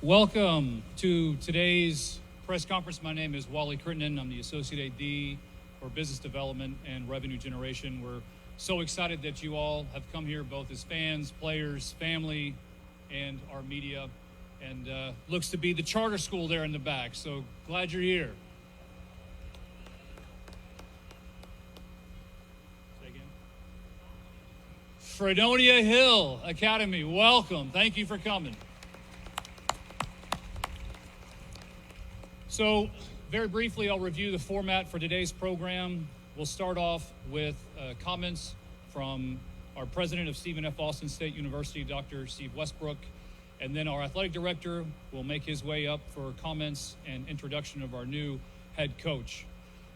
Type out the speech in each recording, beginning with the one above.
Welcome to today's press conference. My name is Wally Crittenden. I'm the Associate AD for Business Development and Revenue Generation. We're so excited that you all have come here, both as fans, players, family, and our media. And looks to be the charter school there in the back, so glad you're here. Say again. Fredonia Hill Academy, welcome. Thank you for coming. So, very briefly, I'll review the format for today's program. We'll start off with comments from our president of Stephen F. Austin State University, Dr. Steve Westbrook, and then our athletic director will make his way up for comments and introduction of our new head coach.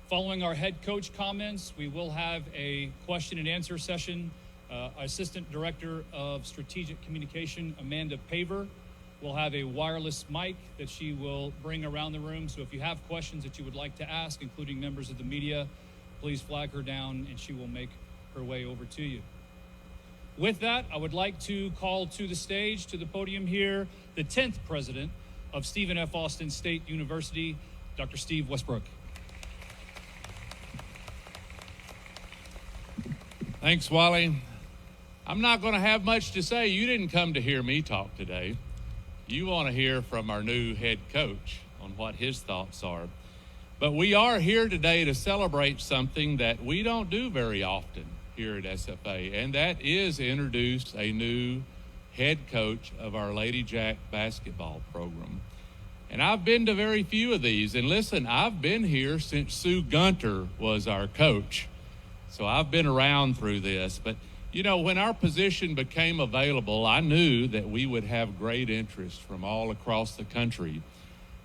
Following our head coach comments, we will have a question and answer session. Assistant Director of Strategic Communication, Amanda Paver, will have a wireless mic that she will bring around the room. So if you have questions that you would like to ask, including members of the media, please flag her down and she will make her way over to you. With that, I would like to call to the stage, to the podium here, the 10th president of Stephen F. Austin State University, Dr. Steve Westbrook. Thanks, Wally. I'm not going to have much to say. You didn't come to hear me talk today. You want to hear from our new head coach on what his thoughts are. But we are here today to celebrate something that we don't do very often here at SFA, and that is introduce a new head coach of our Ladyjack basketball program. And I've been to very few of these. And listen, I've been here since Sue Gunter was our coach. So I've been around through this. But you know, when our position became available, I knew that we would have great interest from all across the country.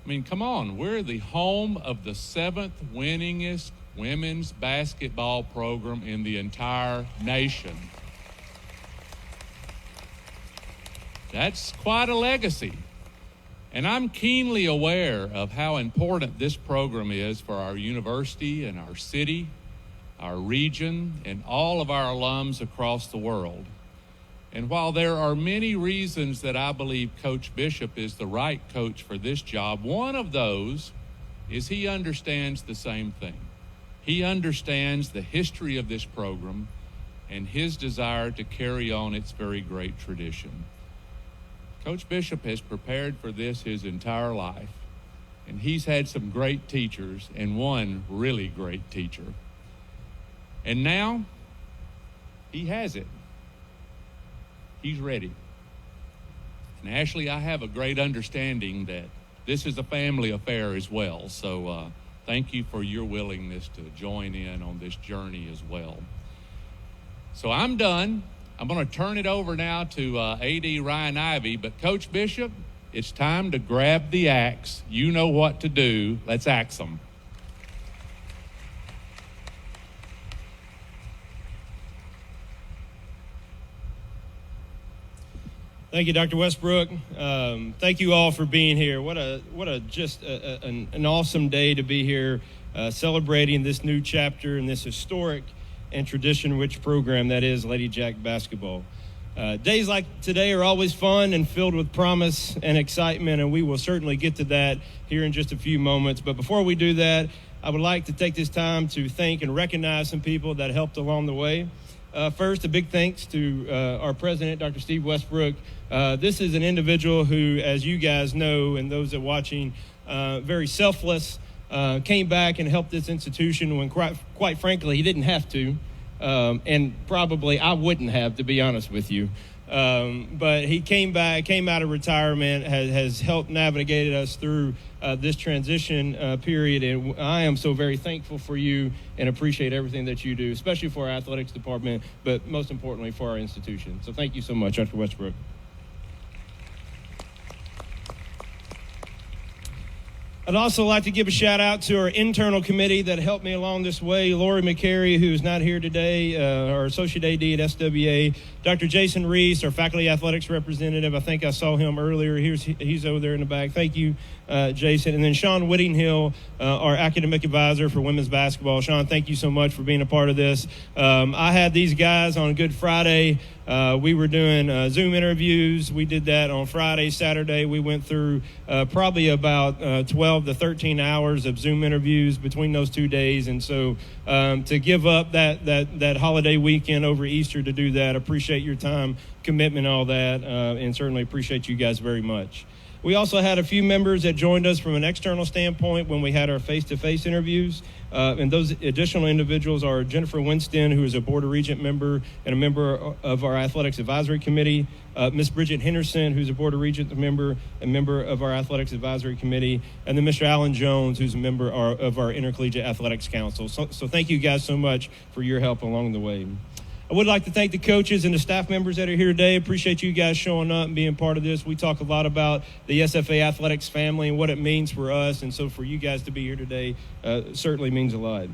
I mean, come on, we're the home of the 7th winningest women's basketball program in the entire nation. That's quite a legacy. And I'm keenly aware of how important this program is for our university and our city, our region, and all of our alums across the world. And while there are many reasons that I believe Coach Bishop is the right coach for this job, one of those is he understands the same thing. He understands the history of this program and his desire to carry on its very great tradition. Coach Bishop has prepared for this his entire life, and he's had some great teachers and one really great teacher. And now, he has it. He's ready. And Ashley, I have a great understanding that this is a family affair as well. So thank you for your willingness to join in on this journey as well. So I'm done. I'm going to turn it over now to AD Ryan Ivey. But Coach Bishop, it's time to grab the axe. You know what to do. Let's axe them. Thank you, Dr. Westbrook. Thank you all for being here. What a just an awesome day to be here, celebrating this new chapter in this historic and tradition-rich program that is Ladyjack basketball. Days like today are always fun and filled with promise and excitement, and we will certainly get to that here in just a few moments. But before we do that, I would like to take this time to thank and recognize some people that helped along the way. First, a big thanks to our president, Dr. Steve Westbrook. This is an individual who, as you guys know, and those that are watching, very selfless, came back and helped this institution when, quite frankly, he didn't have to, and probably I wouldn't have, to be honest with you. But he came back, came out of retirement, has helped navigate us through this transition period, and I am so very thankful for you and appreciate everything that you do, especially for our athletics department, but most importantly for our institution. So thank you so much, Dr. Westbrook. I'd also like to give a shout out to our internal committee that helped me along this way. Lori McCary, who's not here today, our Associate AD at SWA. Dr. Jason Reese, our faculty athletics representative. I think I saw him earlier. He's over there in the back. Thank you, Jason. And then Sean Whittinghill, our academic advisor for women's basketball. Sean, thank you so much for being a part of this. I had these guys on Good Friday We were doing Zoom interviews. We did that on Friday, Saturday. We went through probably about 12 to 13 hours of Zoom interviews between those 2 days. And so to give up that holiday weekend over Easter to do that, appreciate your time, commitment, all that, and certainly appreciate you guys very much. We also had a few members that joined us from an external standpoint when we had our face-to-face interviews. And those additional individuals are Jennifer Winston, who is a Board of Regent member and a member of our Athletics Advisory Committee, Miss Bridget Henderson, who's a Board of Regent member and member of our Athletics Advisory Committee, and then Mr. Alan Jones, who's a member of our Intercollegiate Athletics Council. So thank you guys so much for your help along the way. I would like to thank the coaches and the staff members that are here today. Appreciate you guys showing up and being part of this. We talk a lot about the SFA Athletics family and what it means for us, and so for you guys to be here today certainly means a lot.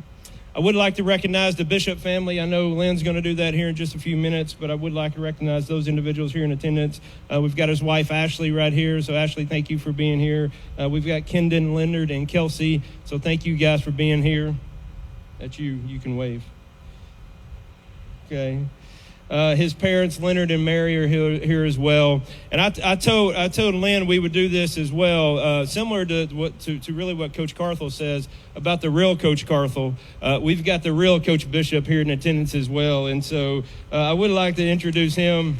I would like to recognize the Bishop family. I know Lynn's going to do that here in just a few minutes, but I would like to recognize those individuals here in attendance. We've got his wife, Ashley, right here. So, Ashley, thank you for being here. We've got Kendon, Leonard, and Kelsey. So thank you guys for being here. That's you. You can wave. Okay. His parents, Leonard and Mary, are here as well. And I told Lynn we would do this as well, similar to really what Coach Carthel says about the real Coach Carthel. We've got the real Coach Bishop here in attendance as well. And so I would like to introduce him.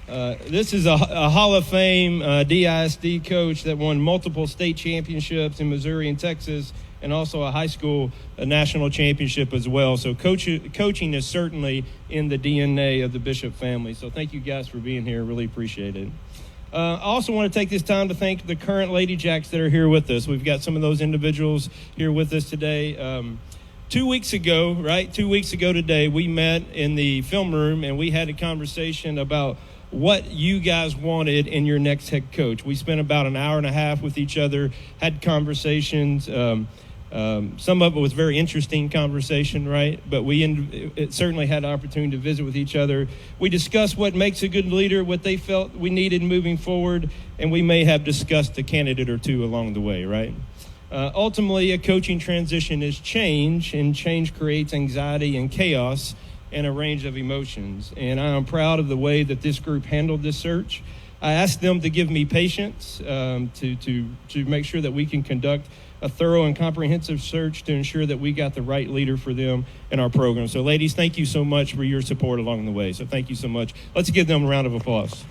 This is a Hall of Fame DISD coach that won multiple state championships in Missouri and Texas, and also a high school national championship as well. So coaching is certainly in the DNA of the Bishop family. So thank you guys for being here. Really appreciate it. I also want to take this time to thank the current Ladyjacks that are here with us. We've got some of those individuals here with us today. 2 weeks ago, right? 2 weeks ago today, we met in the film room and we had a conversation about what you guys wanted in your next head coach. We spent about an hour and a half with each other, had conversations. Some of it was very interesting conversation, right? But it certainly had an opportunity to visit with each other. We discussed what makes a good leader, what they felt we needed moving forward, and we may have discussed a candidate or two along the way, right? Ultimately, a coaching transition is change, and change creates anxiety and chaos and a range of emotions. And I am proud of the way that this group handled this search. I asked them to give me patience to make sure that we can conduct a thorough and comprehensive search to ensure that we got the right leader for them in our program. So, ladies, thank you so much for your support along the way. So thank you so much. Let's give them a round of applause.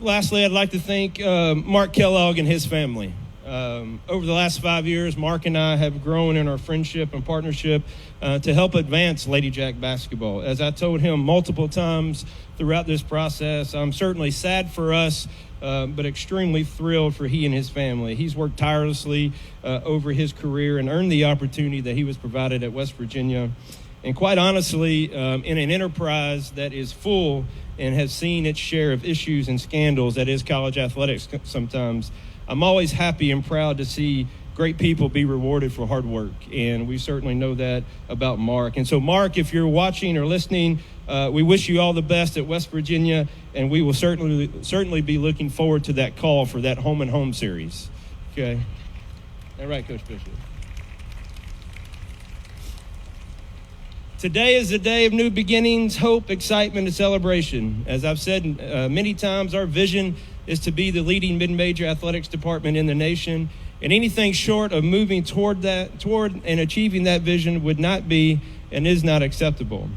Lastly, I'd like to thank Mark Kellogg and his family. Over the last 5 years, Mark and I have grown in our friendship and partnership to help advance Ladyjack basketball. As I told him multiple times throughout this process, I'm certainly sad for us, but extremely thrilled for he and his family. He's worked tirelessly over his career and earned the opportunity that he was provided at West Virginia. And quite honestly, in an enterprise that is full and has seen its share of issues and scandals that is college athletics sometimes, I'm always happy and proud to see great people be rewarded for hard work, and we certainly know that about Mark. And so, Mark, if you're watching or listening, we wish you all the best at West Virginia, and we will certainly be looking forward to that call for that home and home series. Okay. All right, Coach Bishop. Today is a day of new beginnings, hope, excitement, and celebration. As I've said many times, our vision is to be the leading mid-major athletics department in the nation, and anything short of moving toward and achieving that vision would not be and is not acceptable.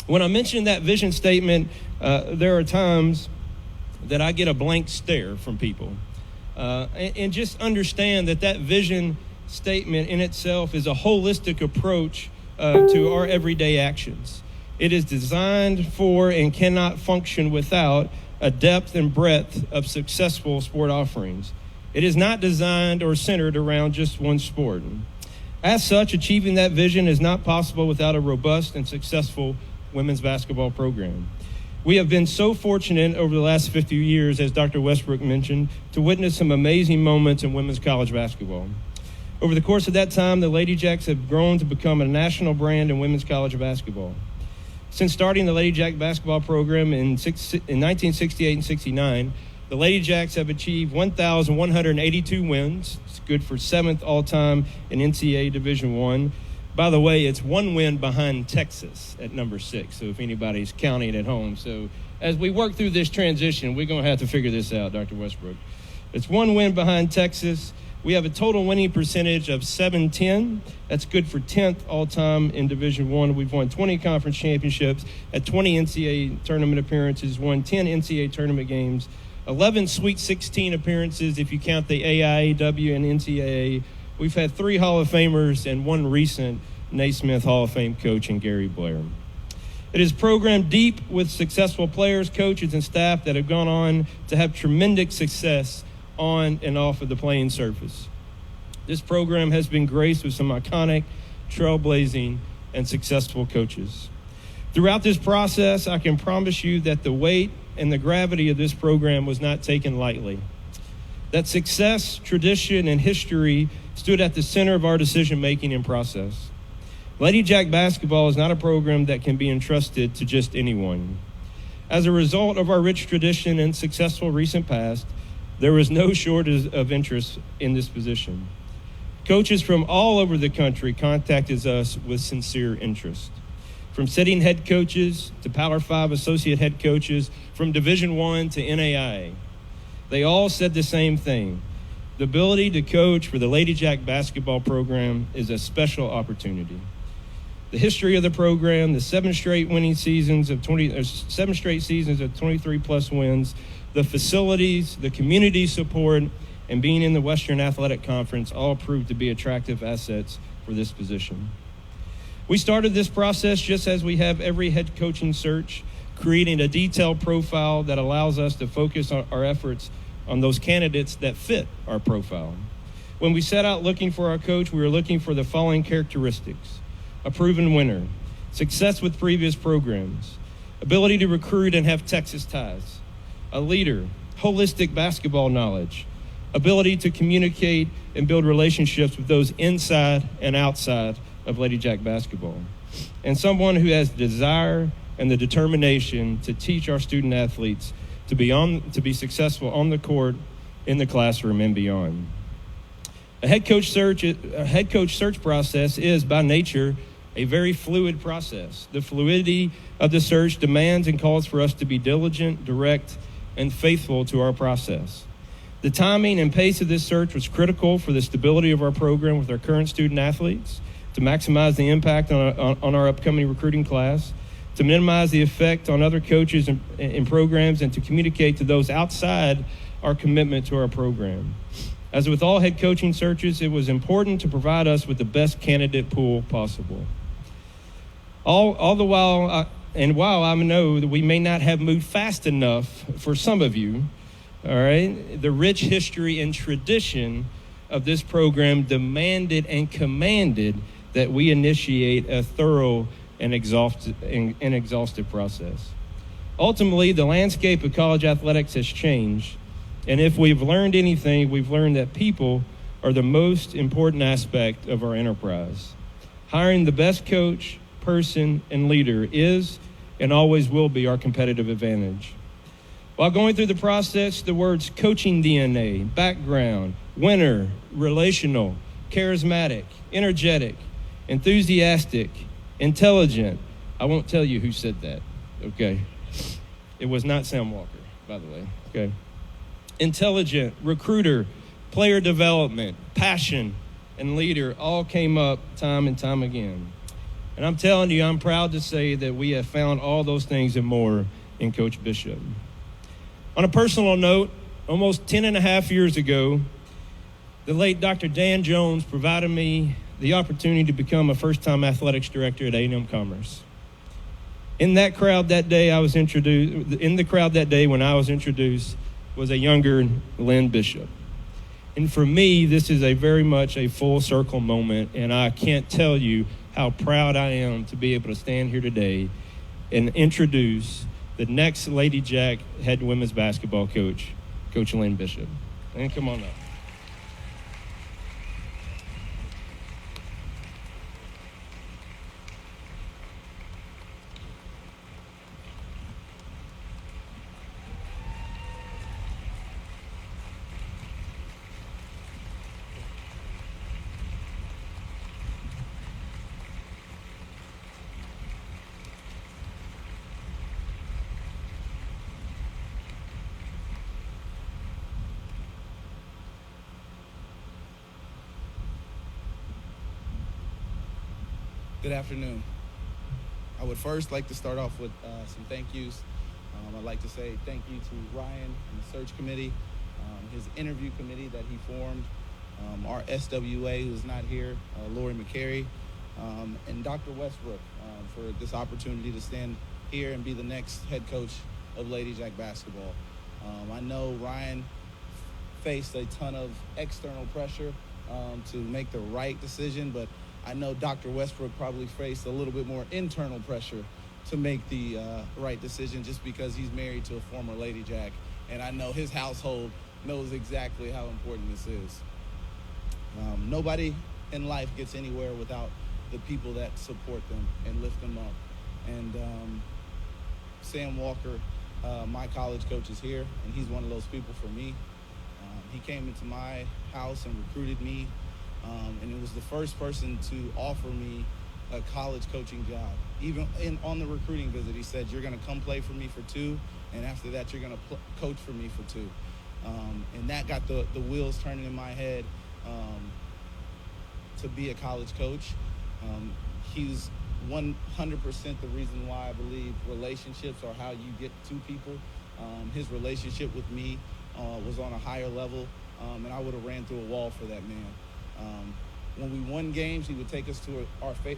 When I mention that vision statement, there are times that I get a blank stare from people. And just understand that vision statement in itself is a holistic approach to our everyday actions. It is designed for and cannot function without a depth and breadth of successful sport offerings. It is not designed or centered around just one sport. As such, achieving that vision is not possible without a robust and successful women's basketball program. We have been so fortunate over the last 50 years, as Dr. Westbrook mentioned, to witness some amazing moments in women's college basketball. Over the course of that time, the Ladyjacks have grown to become a national brand in women's college basketball. Since starting the Ladyjack basketball program in 1968 and 69, the Ladyjacks have achieved 1,182 wins, good for 7th all-time in NCAA Division I. By the way, it's one win behind Texas at number 6, so if anybody's counting at home. So as we work through this transition, we're going to have to figure this out, Dr. Westbrook. It's one win behind Texas. We have a total winning percentage of 710. That's good for 10th all-time in Division I. We've won 20 conference championships, had 20 NCAA tournament appearances, won 10 NCAA tournament games, 11 Sweet 16 appearances if you count the AIAW and NCAA. We've had 3 Hall of Famers and 1 recent Naismith Hall of Fame coach in Gary Blair. It is programmed deep with successful players, coaches, and staff that have gone on to have tremendous success on and off of the playing surface. This program has been graced with some iconic, trailblazing, and successful coaches. Throughout this process, I can promise you that the weight and the gravity of this program was not taken lightly. That success, tradition, and history stood at the center of our decision-making and process. Ladyjack basketball is not a program that can be entrusted to just anyone. As a result of our rich tradition and successful recent past, there was no shortage of interest in this position. Coaches from all over the country contacted us with sincere interest. From sitting head coaches to Power 5 associate head coaches, from Division I to NAIA, they all said the same thing. The ability to coach for the Ladyjack basketball program is a special opportunity. The history of the program, the 7 straight seasons of 23-plus wins, the facilities, the community support, and being in the Western Athletic Conference all proved to be attractive assets for this position. We started this process just as we have every head coaching search, creating a detailed profile that allows us to focus our efforts on those candidates that fit our profile. When we set out looking for our coach, we were looking for the following characteristics: a proven winner, success with previous programs, ability to recruit and have Texas ties, a leader, holistic basketball knowledge, ability to communicate and build relationships with those inside and outside of Ladyjack basketball, and someone who has the desire and the determination to teach our student athletes to be successful on the court, in the classroom, and beyond. A head coach search process is, by nature, a very fluid process. The fluidity of the search demands and calls for us to be diligent, direct, and faithful to our process. The timing and pace of this search was critical for the stability of our program with our current student athletes, to maximize the impact on our upcoming recruiting class, to minimize the effect on other coaches and programs, and to communicate to those outside our commitment to our program. As with all head coaching searches, it was important to provide us with the best candidate pool possible. All the while, while I know that we may not have moved fast enough for some of you, all right, the rich history and tradition of this program demanded and commanded that we initiate a thorough and exhaustive process. Ultimately, the landscape of college athletics has changed, and if we've learned anything, we've learned that people are the most important aspect of our enterprise. Hiring the best coach, person, and leader is and always will be our competitive advantage. While going through the process, the words coaching DNA, background, winner, relational, charismatic, energetic, enthusiastic, intelligent. I won't tell you who said that, okay? It was not Sam Walker, by the way, okay? Intelligent, recruiter, player development, passion, and leader all came up time and time again. And I'm telling you, I'm proud to say that we have found all those things and more in Coach Bishop. On a personal note, almost 10 and a half years ago, the late Dr. Dan Jones provided me the opportunity to become a first-time athletics director at A&M Commerce. In the crowd that day when I was introduced was a younger Lynn Bishop. And for me, this is a very much a full circle moment, and I can't tell you how proud I am to be able to stand here today and introduce the next Ladyjack head women's basketball coach, Coach Lynn Bishop. And come on up. Good afternoon. I would first like to start off with some thank yous. I'd like to say thank you to Ryan and the search committee, his interview committee that he formed, our SWA who's not here, Lori McCary, and Dr. Westbrook for this opportunity to stand here and be the next head coach of Ladyjack basketball. I know Ryan faced a ton of external pressure to make the right decision, but I know Dr. Westbrook probably faced a little bit more internal pressure to make the right decision just because he's married to a former Ladyjack, and I know his household knows exactly how important this is. Nobody in life gets anywhere without the people that support them and lift them up. And Sam Walker, my college coach, is here, and he's one of those people for me. He came into my house and recruited me, and it was the first person to offer me a college coaching job. Even on the recruiting visit, he said, "You're going to come play for me for 2, and after that, you're going to coach for me for 2." And that got the wheels turning in my head to be a college coach. He's 100% the reason why I believe relationships are how you get to people. His relationship with me was on a higher level, and I would have ran through a wall for that man. When we won games, he would take us to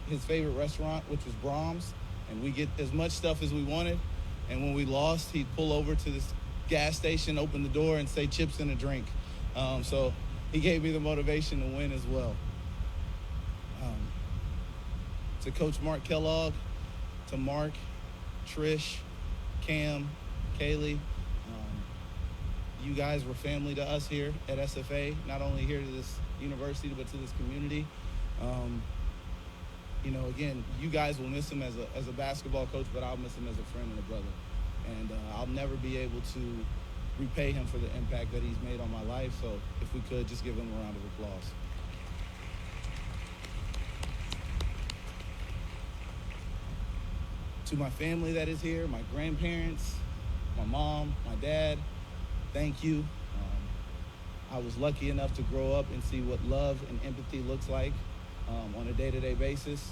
his favorite restaurant, which was Brahms, and we get as much stuff as we wanted. And when we lost, he'd pull over to this gas station, open the door, and say chips and a drink. So he gave me the motivation to win as well. To Coach Mark Kellogg, to Mark, Trish, Cam, Kaylee, you guys were family to us here at SFA, not only here to this university, but to this community. Again, you guys will miss him as a basketball coach, but I'll miss him as a friend and a brother. And I'll never be able to repay him for the impact that he's made on my life. So if we could, just give him a round of applause. To my family that is here, my grandparents, my mom, my dad, thank you. I was lucky enough to grow up and see what love and empathy looks like on a day-to-day basis.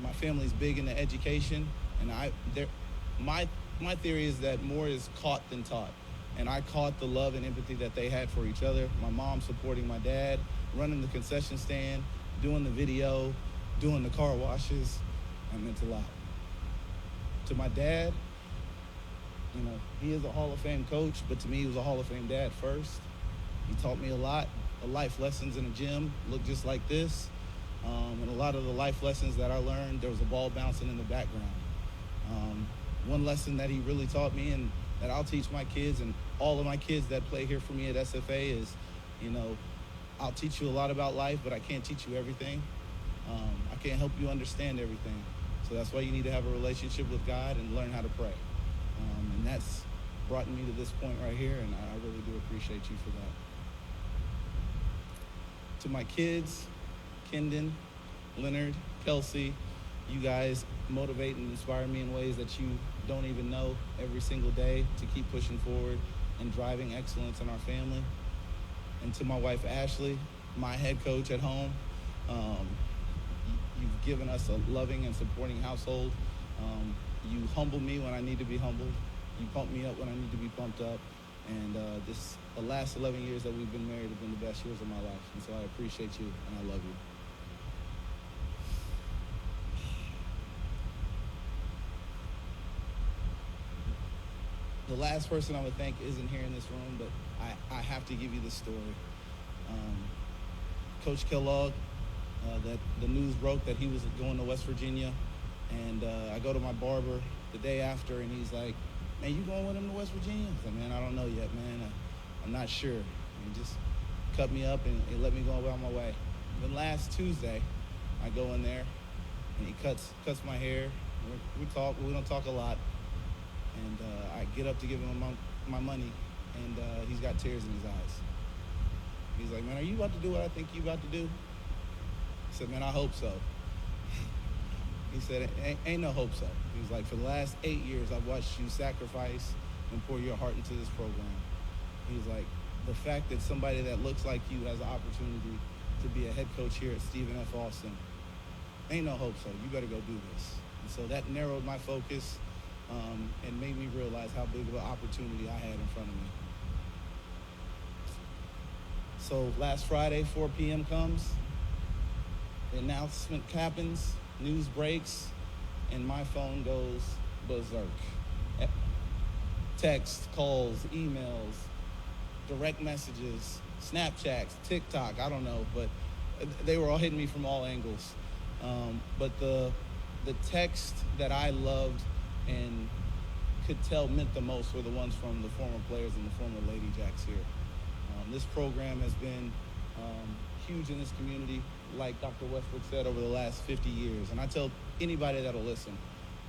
My family's big into education, and my theory is that more is caught than taught. And I caught the love and empathy that they had for each other. My mom supporting my dad, running the concession stand, doing the video, doing the car washes. That meant a lot. To my dad, he is a Hall of Fame coach, but to me, he was a Hall of Fame dad first. He taught me a lot. The life lessons in the gym look just like this. And a lot of the life lessons that I learned, there was a ball bouncing in the background. One lesson that he really taught me and that I'll teach my kids and all of my kids that play here for me at SFA is, I'll teach you a lot about life, but I can't teach you everything. I can't help you understand everything. So that's why you need to have a relationship with God and learn how to pray. And that's brought me to this point right here, and I really do appreciate you for that. To my kids, Kendon, Leonard, Kelsey, you guys motivate and inspire me in ways that you don't even know every single day to keep pushing forward and driving excellence in our family. And to my wife, Ashley, my head coach at home, you've given us a loving and supporting household. You humble me when I need to be humbled. You pump me up when I need to be pumped up. And the last 11 years that we've been married have been the best years of my life. And so I appreciate you and I love you. The last person I would thank isn't here in this room, but I have to give you this story. Coach Kellogg, that the news broke that he was going to West Virginia, and I go to my barber the day after, and he's like, "Man, you going with him to West Virginia?" I said, "Man, I don't know yet, man. I'm not sure." And he just cut me up and let me go about my way. Then last Tuesday, I go in there, and he cuts my hair. We talk. We don't talk a lot. And I get up to give him my money, and he's got tears in his eyes. He's like, "Man, are you about to do what I think you about to do?" I said, "Man, I hope so." He said, ain't no hope so. He's like, "For the last 8 years, I've watched you sacrifice and pour your heart into this program." He's like, "The fact that somebody that looks like you has the opportunity to be a head coach here at Stephen F. Austin ain't no hope so. You better go do this. And so that narrowed my focus and made me realize how big of an opportunity I had in front of me. So last Friday, 4 p.m. comes, the announcement happens, news breaks, and my phone goes berserk. Text, calls, emails, direct messages, Snapchats, TikTok, I don't know, but they were all hitting me from all angles. But the text that I loved and could tell meant the most were the ones from the former players and the former Ladyjacks here. This program has been huge in this community, like Dr. Westbrook said, over the last 50 years. And I tell anybody that'll listen,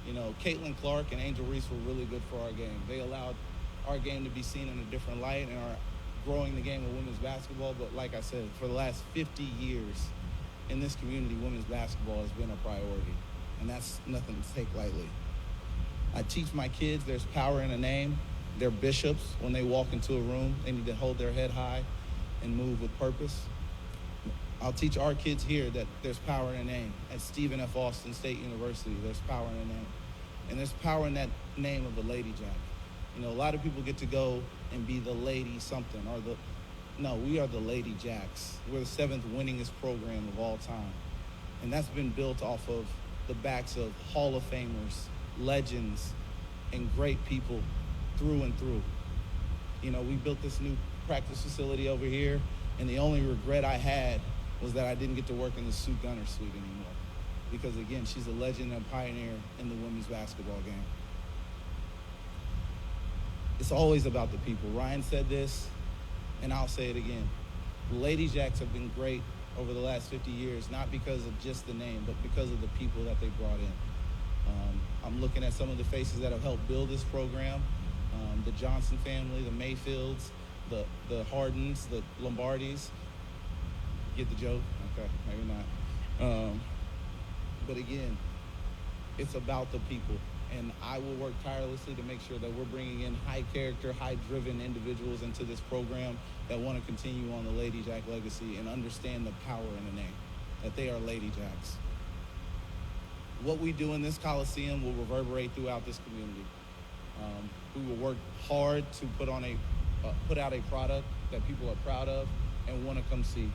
you know, Caitlin Clark and Angel Reese were really good for our game. They allowed our game to be seen in a different light and are growing the game of women's basketball. But like I said, for the last 50 years in this community, women's basketball has been a priority. And that's nothing to take lightly. I teach my kids there's power in a name. They're bishops. When they walk into a room, they need to hold their head high and move with purpose. I'll teach our kids here that there's power in a name. At Stephen F. Austin State University, there's power in a name. And there's power in that name of the Ladyjack. You know, a lot of people get to go and be the lady something or no, we are the Ladijacks. We're the 7th winningest program of all time. And that's been built off of the backs of Hall of Famers, legends, and great people through and through. You know, we built this new practice facility over here, and the only regret I had was that I didn't get to work in the Sue Gunner suite anymore. Because again, she's a legend and a pioneer in the women's basketball game. It's always about the people. Ryan said this, and I'll say it again. The Ladyjacks have been great over the last 50 years, not because of just the name, but because of the people that they brought in. I'm looking at some of the faces that have helped build this program. The Johnson family, the Mayfields, the Hardens, the Lombardis. Get the joke? Okay, maybe not. But again, it's about the people. And I will work tirelessly to make sure that we're bringing in high character, high driven individuals into this program that want to continue on the Ladyjack legacy and understand the power in the name, that they are Ladyjacks. What we do in this Coliseum will reverberate throughout this community. We will work hard to put out a product that people are proud of and want to come see.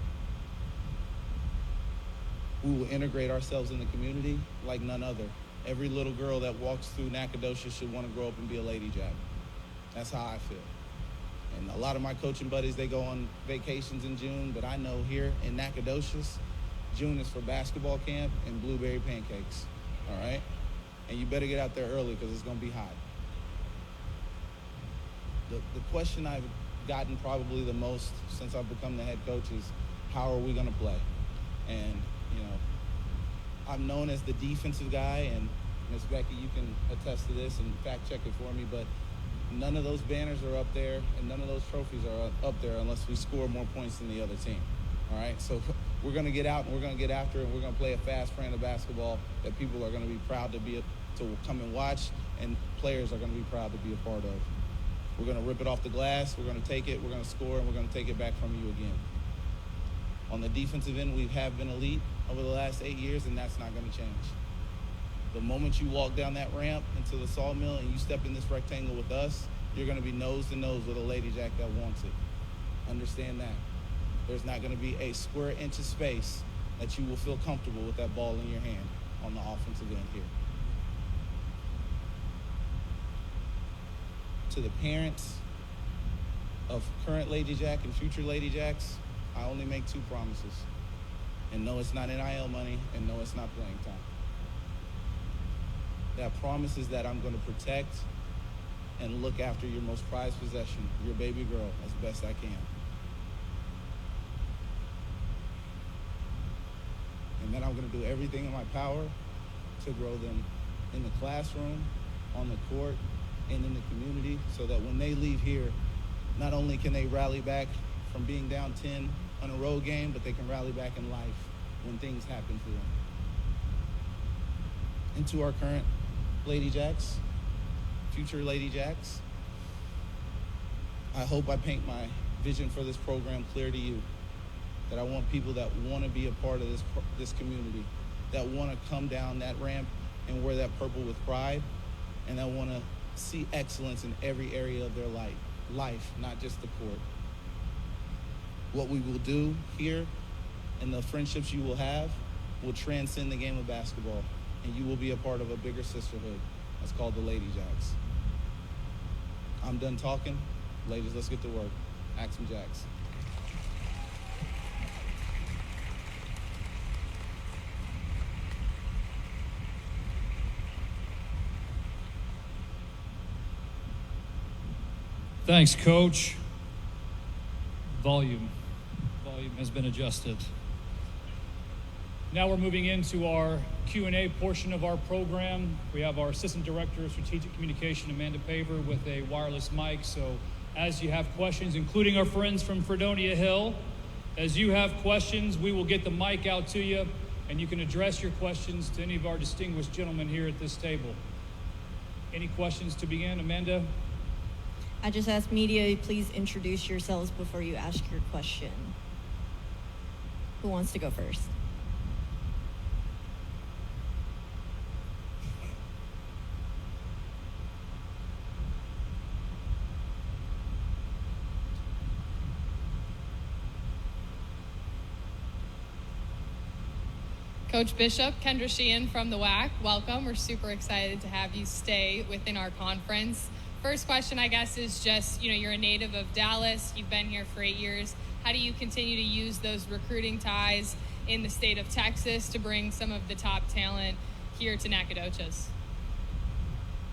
We will integrate ourselves in the community like none other. Every little girl that walks through Nacogdoches should want to grow up and be a Ladyjack. That's how I feel. And a lot of my coaching buddies, they go on vacations in June, but I know here in Nacogdoches, June is for basketball camp and blueberry pancakes, all right? And you better get out there early because it's going to be hot. The question I've gotten probably the most since I've become the head coach is, how are we going to play? And, you know, I'm known as the defensive guy, and Ms. Becky, you can attest to this and fact check it for me, but none of those banners are up there and none of those trophies are up there unless we score more points than the other team. All right, so we're going to get out and we're going to get after it, and we're going to play a fast brand of basketball that people are going to be proud to come and watch, and players are going to be proud to be a part of. We're going to rip it off the glass, we're going to take it, we're going to score, and we're going to take it back from you again. On the defensive end, we have been elite over the last 8 years, and that's not going to change. The moment you walk down that ramp into the sawmill and you step in this rectangle with us, you're going to be nose to nose with a Ladyjack that wants it. Understand that. There's not going to be a square inch of space that you will feel comfortable with that ball in your hand on the offensive end here. To the parents of current Ladyjack and future Ladyjacks, I only make 2 promises. And no, it's not NIL money, and no, it's not playing time. That promise is that I'm going to protect and look after your most prized possession, your baby girl, as best I can. And then I'm going to do everything in my power to grow them in the classroom, on the court, and in the community, so that when they leave here, not only can they rally back from being down 10 on a road game, but they can rally back in life when things happen to them. And to our current Ladyjacks, future Ladyjacks, I hope I paint my vision for this program clear to you, that I want people that want to be a part of this community, that want to come down that ramp and wear that purple with pride, and that want to see excellence in every area of their life, not just the court. What we will do here and the friendships you will have will transcend the game of basketball, and you will be a part of a bigger sisterhood that's called the Ladyjacks. I'm done talking. Ladies, let's get to work. Ask some jacks. Thanks, Coach. Volume has been adjusted. Now we're moving into our Q&A portion of our program. We have our Assistant Director of Strategic Communication, Amanda Paver, with a wireless mic. So as you have questions, including our friends from Fredonia Hill, as you have questions, we will get the mic out to you, and you can address your questions to any of our distinguished gentlemen here at this table. Any questions to begin, Amanda? I just ask media, please introduce yourselves before you ask your question. Who wants to go first? Coach Bishop, Kendra Sheehan from the WAC, welcome. We're super excited to have you stay within our conference. First question, I guess, is just, you're a native of Dallas. You've been here for 8 years. How do you continue to use those recruiting ties in the state of Texas to bring some of the top talent here to Nacogdoches?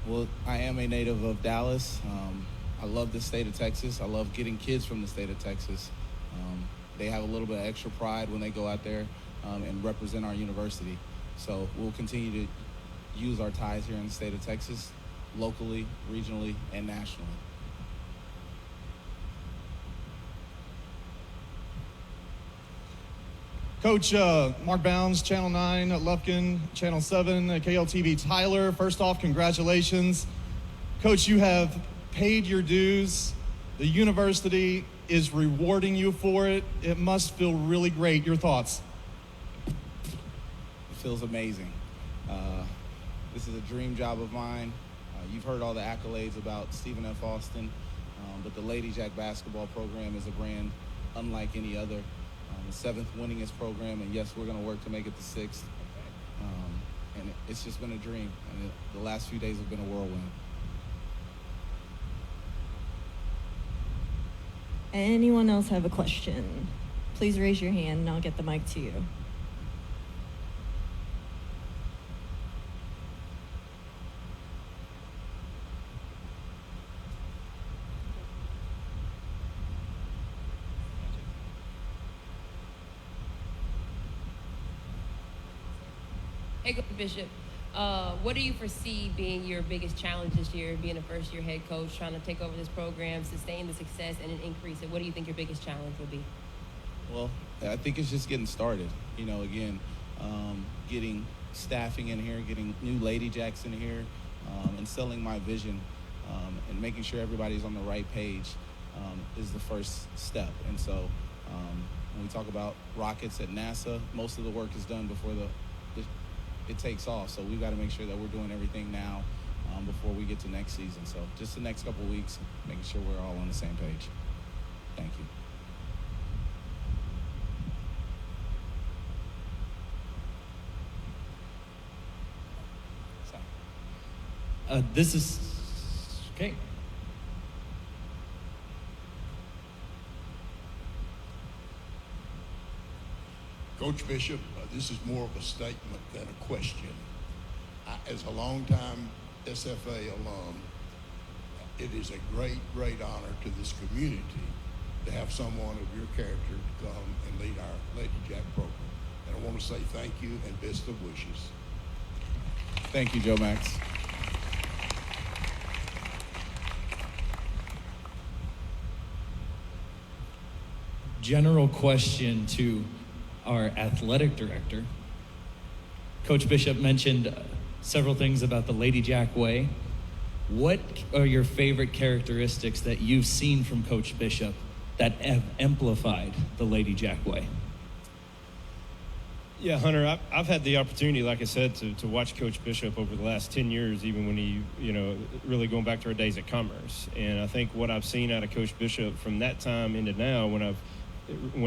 Well, I am a native of Dallas. I love the state of Texas. I love getting kids from the state of Texas. They have a little bit of extra pride when they go out there and represent our university. So we'll continue to use our ties here in the state of Texas, locally, regionally, and nationally. Coach Mark Bounds, Channel 9, Lufkin, Channel 7, KLTV Tyler. First off, congratulations. Coach, you have paid your dues. The university is rewarding you for it. It must feel really great. Your thoughts? It feels amazing. This is a dream job of mine. You've heard all the accolades about Stephen F. Austin, but the Ladyjack basketball program is a brand unlike any other. The 7th winningest program, and yes, we're going to work to make it the 6th. And it's just been a dream, and the last few days have been a whirlwind. Anyone else have a question? Please raise your hand and I'll get the mic to you. Hey, Coach Bishop, what do you foresee being your biggest challenge this year, being a first-year head coach, trying to take over this program, sustain the success, and then increase it? What do you think your biggest challenge will be? Well, I think it's just getting started. Again, getting staffing in here, getting new Ladyjacks in here, and selling my vision, and making sure everybody's on the right page is the first step. And so when we talk about rockets at NASA, most of the work is done before it takes off. So we've got to make sure that we're doing everything now before we get to next season. So just the next couple of weeks, making sure we're all on the same page. Thank you. This is okay. Coach Bishop, this is more of a statement than a question. As a longtime SFA alum, it is a great, great honor to this community to have someone of your character to come and lead our Ladyjack program. And I want to say thank you and best of wishes. Thank you, Joe Max. General question to our athletic director. Coach Bishop mentioned several things about the Ladyjack way. What are your favorite characteristics that you've seen from Coach Bishop that have amplified the Ladyjack way? Yeah, Hunter, I've had the opportunity, like I said, to watch Coach Bishop over the last 10 years, even when he, really going back to our days at Commerce. And I think what I've seen out of Coach Bishop from that time into now, when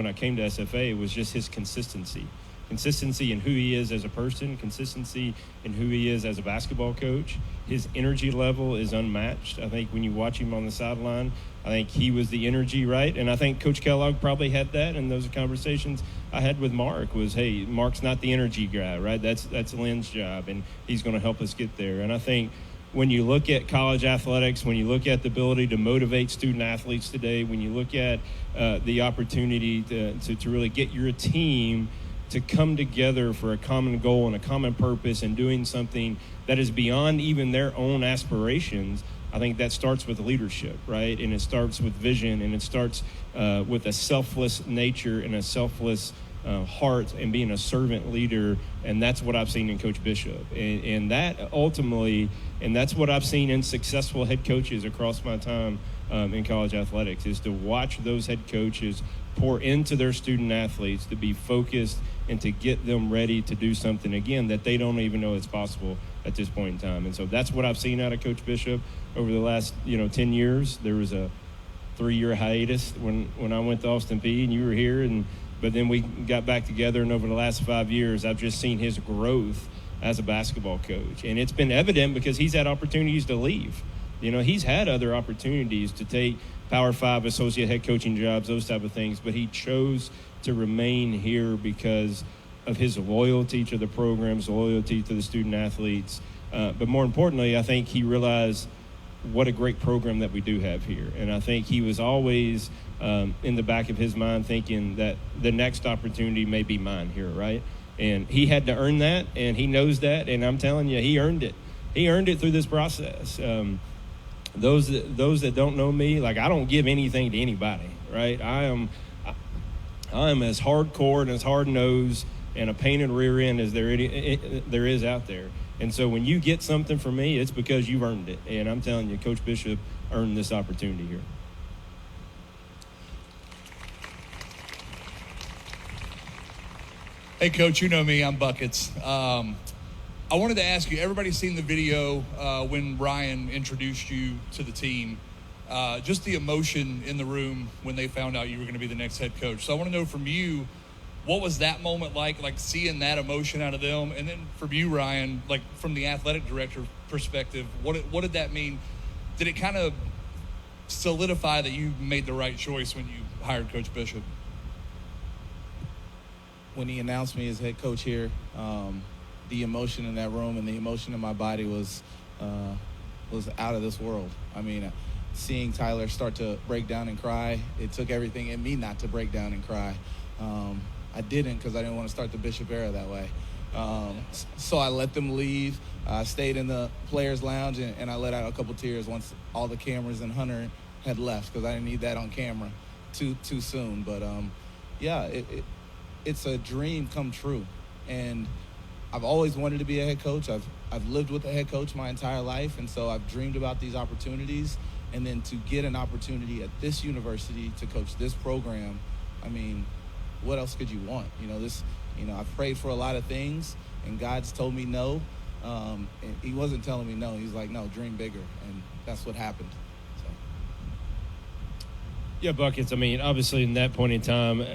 I came to SFA, was just his consistency in who he is as a person, consistency in who he is as a basketball coach. His energy level is unmatched. I think when you watch him on the sideline, I think he was the energy, right? And I think Coach Kellogg probably had that, and those conversations I had with Mark was, hey, Mark's not the energy guy, right? That's Lynn's job, and he's going to help us get there. And I think when you look at college athletics, when you look at the ability to motivate student athletes today, when you look at the opportunity to really get your team to come together for a common goal and a common purpose and doing something that is beyond even their own aspirations, I think that starts with leadership, right? And it starts with vision, and it starts with a selfless nature and a selfless heart and being a servant leader. And that's what I've seen in Coach Bishop. And that ultimately, and that's what I've seen in successful head coaches across my time in college athletics, is to watch those head coaches pour into their student athletes, to be focused and to get them ready to do something, again, that they don't even know it's possible at this point in time. And so that's what I've seen out of Coach Bishop over the last 10 years. There was a 3-year hiatus when I went to Austin Peay and you were here, but then we got back together, and over the last 5 years I've just seen his growth as a basketball coach. And it's been evident because he's had opportunities to leave. He's had other opportunities to take Power 5 associate head coaching jobs, those type of things, but he chose to remain here because of his loyalty to the programs, loyalty to the student athletes. But more importantly, I think he realized what a great program that we do have here. And I think he was always in the back of his mind thinking that the next opportunity may be mine here, right? And he had to earn that, and he knows that, and I'm telling you, he earned it. He earned it through this process. Those that don't know me, like, I don't give anything to anybody, right? I am as hardcore and as hard-nosed and a painted rear end as there is out there. And so when you get something from me, it's because you've earned it. And I'm telling you, Coach Bishop earned this opportunity here. Hey, Coach, you know me. I'm Buckets. I wanted to ask you, everybody's seen the video when Ryan introduced you to the team, just the emotion in the room when they found out you were going to be the next head coach. So I want to know from you, what was that moment like seeing that emotion out of them? And then from you, Ryan, like from the athletic director perspective, what did that mean? Did it kind of solidify that you made the right choice when you hired Coach Bishop? When he announced me as head coach here, the emotion in that room and the emotion in my body was out of this world. I mean, seeing Tyler start to break down and cry, it took everything in me not to break down and cry. I didn't, because I didn't want to start the Bishop era that way. So I let them leave. I stayed in the players' lounge, and I let out a couple tears once all the cameras and Hunter had left, because I didn't need that on camera too soon. But yeah, it's a dream come true. And I've always wanted to be a head coach. I've lived with a head coach my entire life, and so I've dreamed about these opportunities. And then to get an opportunity at this university to coach this program, I mean, what else could you want? I've prayed for a lot of things, and God's told me no. And he wasn't telling me no. He's like, no, dream bigger. And that's what happened. So. Yeah, Buckets, I mean, obviously in that point in time,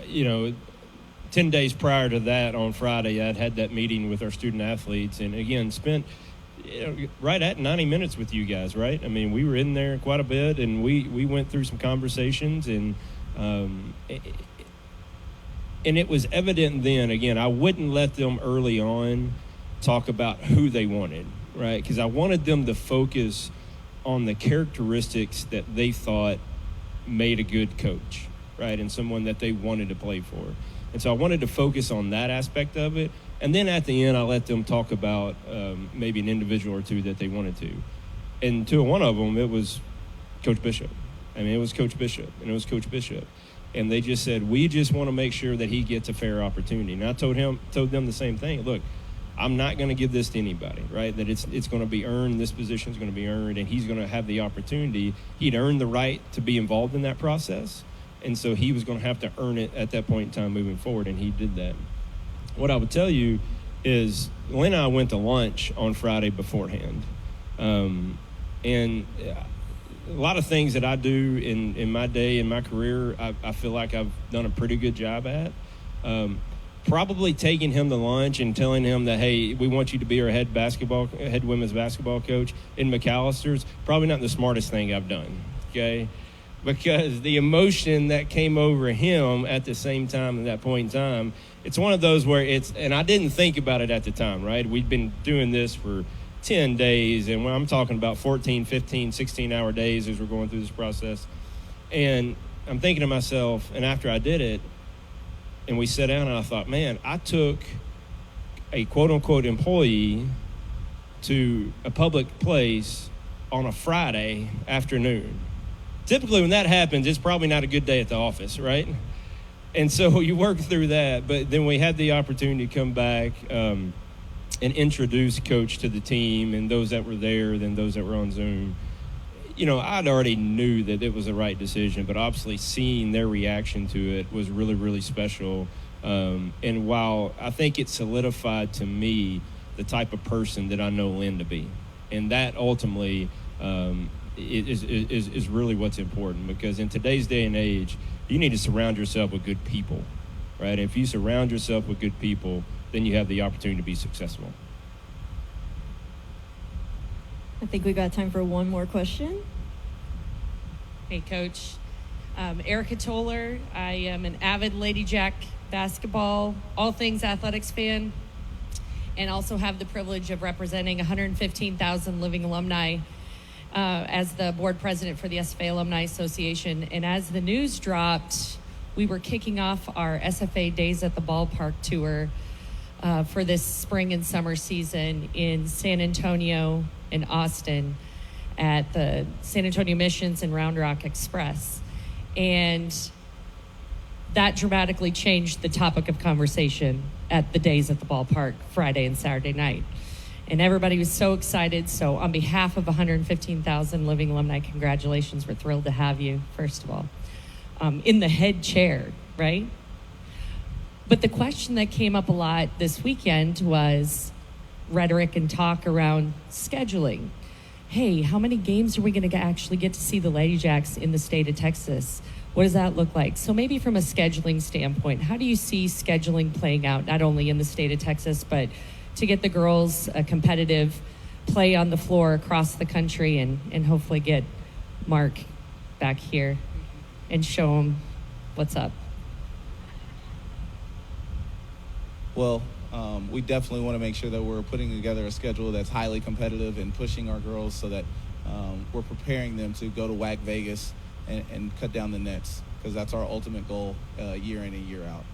10 days prior to that, on Friday, I'd had that meeting with our student athletes, and again, spent right at 90 minutes with you guys, right? I mean, we were in there quite a bit, and we went through some conversations, and it was evident then, again, I wouldn't let them early on talk about who they wanted, right? Because I wanted them to focus on the characteristics that they thought made a good coach, right? And someone that they wanted to play for. And so I wanted to focus on that aspect of it. And then at the end, I let them talk about maybe an individual or two that they wanted to. And to one of them, it was Coach Bishop. I mean, it was Coach Bishop, and it was Coach Bishop. And they just said, we just want to make sure that he gets a fair opportunity. And I told them the same thing. Look, I'm not going to give this to anybody, right? That it's going to be earned. This position is going to be earned, and he's going to have the opportunity. He'd earned the right to be involved in that process. And so he was going to have to earn it at that point in time moving forward, and he did that. what I would tell you is Lynn and I went to lunch on Friday beforehand. And a lot of things that I do in my day, in my career, I feel like I've done a pretty good job at. Probably taking him to lunch and telling him that, hey, we want you to be our head women's basketball coach in McAllister's, probably not the smartest thing I've done, okay? Because the emotion that came over him at the same time, at that point in time, it's one of those where and I didn't think about it at the time, right? We'd been doing this for 10 days, and when I'm talking about 14, 15, 16-hour days as we're going through this process. And I'm thinking to myself, and after I did it, and we sat down, and I thought, man, I took a quote-unquote employee to a public place on a Friday afternoon. Typically, when that happens, it's probably not a good day at the office, right? And so you work through that, but then we had the opportunity to come back and introduce Coach to the team and those that were there, then those that were on Zoom. You know, I'd already knew that it was the right decision, but obviously seeing their reaction to it was really, really special. And while I think it solidified to me the type of person that I know Lynn to be, and that ultimately is really what's important, because in today's day and age, you need to surround yourself with good people, right? If you surround yourself with good people, then you have the opportunity to be successful. I think we got time for one more question. Hey, Coach. Erica Toller. I am an avid Ladyjack basketball, all things athletics fan, and also have the privilege of representing 115,000 living alumni as the board president for the SFA Alumni Association. And as the news dropped, we were kicking off our SFA Days at the Ballpark tour for this spring and summer season in San Antonio and Austin at the San Antonio Missions and Round Rock Express. And that dramatically changed the topic of conversation at the Days at the Ballpark Friday and Saturday night. And everybody was so excited. So on behalf of 115,000 living alumni, congratulations. We're thrilled to have you, first of all, in the head chair, right? But the question that came up a lot this weekend was rhetoric and talk around scheduling. Hey, how many games are we going to actually get to see the Ladyjacks in the state of Texas? What does that look like? So maybe from a scheduling standpoint, how do you see scheduling playing out, not only in the state of Texas, but to get the girls a competitive play on the floor across the country, and hopefully get Mark back here and show him what's up? Well, we definitely want to make sure that we're putting together a schedule that's highly competitive and pushing our girls so that we're preparing them to go to WAC Vegas and cut down the nets, because that's our ultimate goal year in and year out.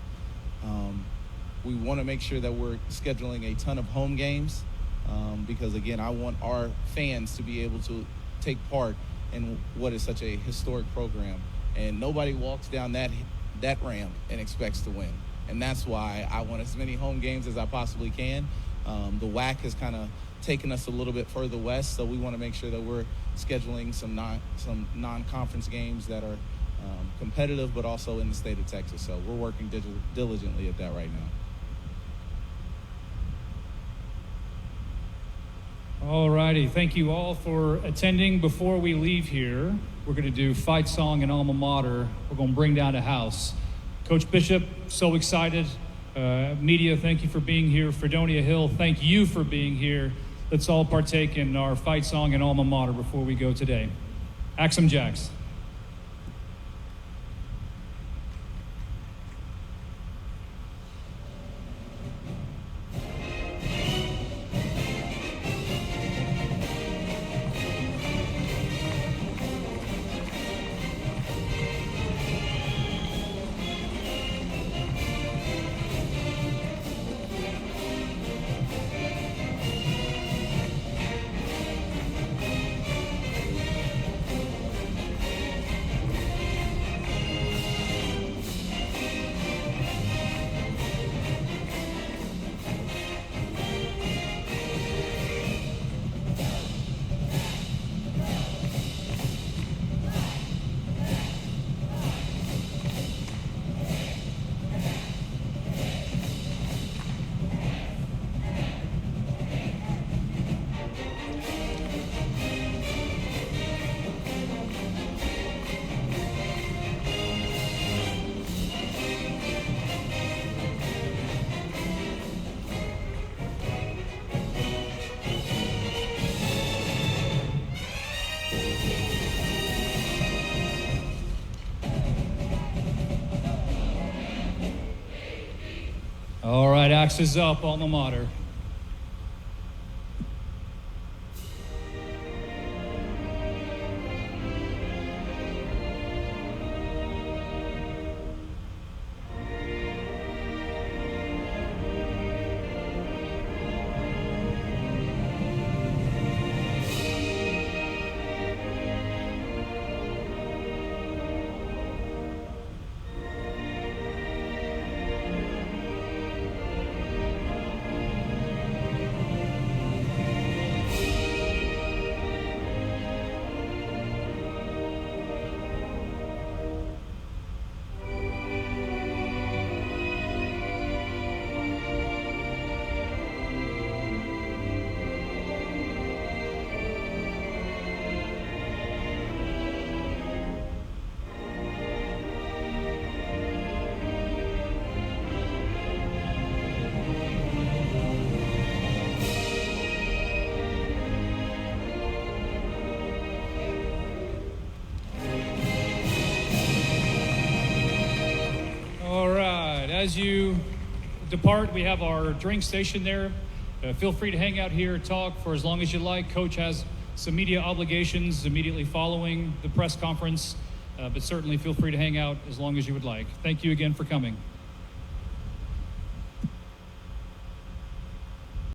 We want to make sure that we're scheduling a ton of home games because, again, I want our fans to be able to take part in what is such a historic program. And nobody walks down that ramp and expects to win. And that's why I want as many home games as I possibly can. The WAC has kind of taken us a little bit further west, so we want to make sure that we're scheduling some non-conference games that are competitive, but also in the state of Texas. So we're working diligently at that right now. All righty. Thank you all for attending. Before we leave here, we're going to do Fight Song and Alma Mater. We're going to bring down a house. Coach Bishop, so excited. Media, thank you for being here. Fredonia Hill, thank you for being here. Let's all partake in our Fight Song and Alma Mater before we go today. Axum Jacks. All right, axes up, alma mater. As you depart, we have our drink station there. Feel free to hang out here, talk for as long as you like. Coach has some media obligations immediately following the press conference, but certainly feel free to hang out as long as you would like. Thank you again for coming.